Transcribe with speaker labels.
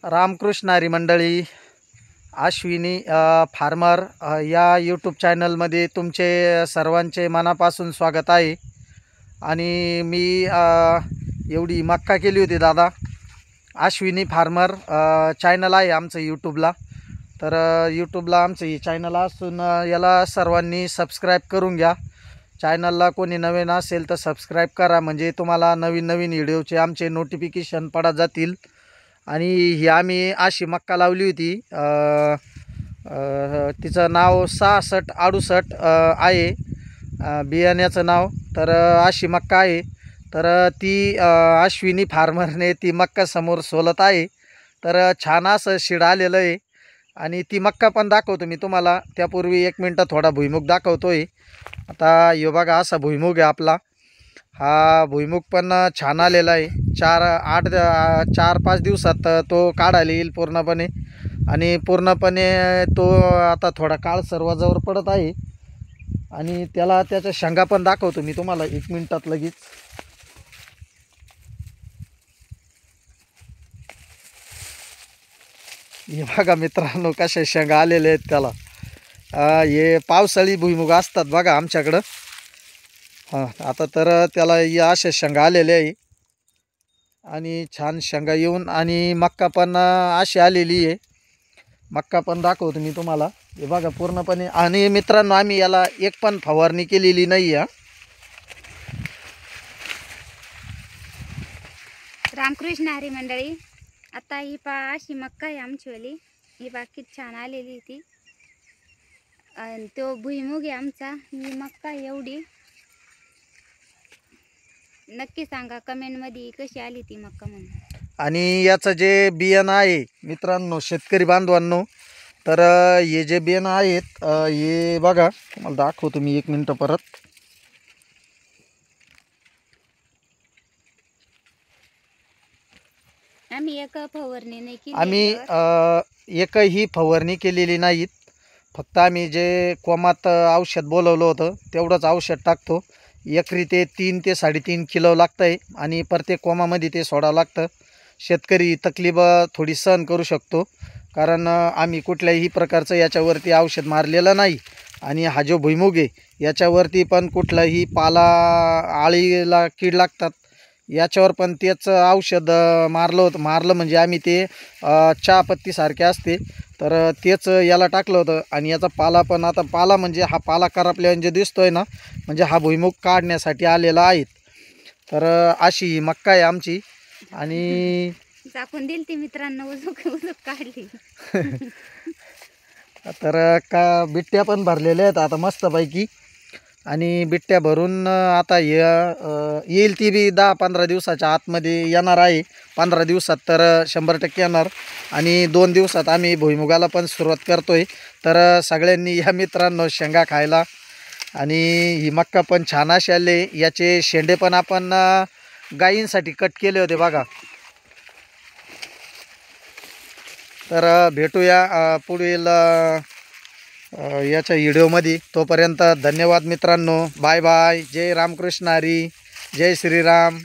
Speaker 1: रामकृष्ण हरी मंडळी, अश्विनी फार्मर या यूट्यूब चॅनलमध्ये तुमचे सर्वांचे मनापासून स्वागत आहे। आणि मी एवढी मक्का केली होती दादा। अश्विनी फार्मर चॅनल आहे आमचं यूट्यूबला। तर यूट्यूबला आमचं ही चॅनल असून याला सर्वांनी सबस्क्राईब करून घ्या। चॅनलला कोणी नवीन असेल तर सबस्क्राईब करा, म्हणजे तुम्हाला नवीन नवीन व्हिडिओचे आमचे नोटिफिकेशन पडत जातील। आणि ही आम्ही अशी मक्का लावली होती, तिचं नाव 6668 आहे बियाण्याचं नाव। तर अशी मक्का आहे। तर ती अश्विनी फार्मरने ती मक्का समोर सोलत आहे। तर छान असं शिड आलेलं आहे। आणि ती मक्का पण दाखवतो मी तुम्हाला। त्यापूर्वी 1 मिनटं थोडा भुईमुग दाखवतोय। आता ह्यो बघा असा भुईमुग आहे आपला। हा भुईमुग पण छान आलेला आहे। 4-5 दिवसात तो काढायला येईल पूर्णपणे। आणि पूर्णपणे तो आता थोडा काळ सर्वाजवळ पडत आहे। आणि त्याला त्याच्या शेंगा पण दाखवतो मी तुम्हाला 1 मिनिटात लगेच। हे बघा मित्रांनो कशा शेंगा आलेले आहेत त्याला। हे पावसाळी भुईमुग असतात बघा आमच्याकडं। आता तर त्याला या अशा शेंगा आलेल्या आहे। आणि छान शेंगा येऊन आणि मक्का पण अशी आलेली आहे। मक्का पण दाखवतो मी तुम्हाला। हे बघा पूर्णपणे। आणि मित्रांनो आम्ही याला एक पण फवारणी केलेली नाही आहे।
Speaker 2: रामकृष्ण हरी मंडळी, आता ही पा अशी मक्का आहे आमचीवाली। ही बाकी छान आलेली ती। तो भुईमुग आहे आमचा। ही मक्का एवढी नक्की सांगा कमेंटमध्ये कशी आली ती मक्का म्हणून।
Speaker 1: आणि याचं जे बियाणं आहे मित्रांनो, शेतकरी बांधवांनो, तर हे जे बियाणं आहेत हे बघा तुम्हाला दाखवतो मी 1 मिनिट परत।
Speaker 2: आम्ही एक फवारणी नाही केली।
Speaker 1: आम्ही एकही फवारणी केलेली नाहीत। फक्त आम्ही जे कोमात औषध बोलवलं होतं तेवढंच औषध टाकतो। एकरी ते 3 ते 3.5 किलो लागतं आहे। आणि प्रत्येक कोमामध्ये ते सोडावं लागतं। शेतकरी तकलीफ थोडी सहन करू शकतो, कारण आम्ही कुठल्याही प्रकारचं याच्यावरती औषध मारलेलं नाही। आणि हा जो भुईमुग आहे याच्यावरती पण कुठलाही पाला आळीला कीड लागतात याच्यावर पण तेच औषध मारलं म्हणजे आम्ही ते चहापत्तीसारखे असते तर तेच याला टाकलं होतं। आणि याचा पाला पण आता पाला म्हणजे हा पाला करपल्याने जे दिसतोय ना, म्हणजे हा भुईमुग काढण्यासाठी आलेला आहे। तर अशी ही मक्का आहे आमची। आणि
Speaker 2: झाकून दिली ती मित्रांनो, उजूक काढली।
Speaker 1: तर का बिट्ट्या पण भरलेल्या आहेत आता मस्तपैकी। आणि बिट्ट्या भरून आता येईल ती बी 10-15 दिवसाच्या आतमध्ये येणार आहे। 15 दिवसात तर 100% येणार। आणि 2 दिवसात आम्ही भुईमुगाला पण सुरुवात करतोय। तर सगळ्यांनी या मित्रांनो शेंगा खायला। आणि ही मक्का पण छान अशी आले। याचे शेंडे पण आपण गायींसाठी कट केले होते बघा। तर भेटूया पुढील याच्या व्हिडिओमध्ये। तोपर्यंत धन्यवाद मित्रांनो, बाय बाय। जय रामकृष्ण हरी, जय श्रीराम।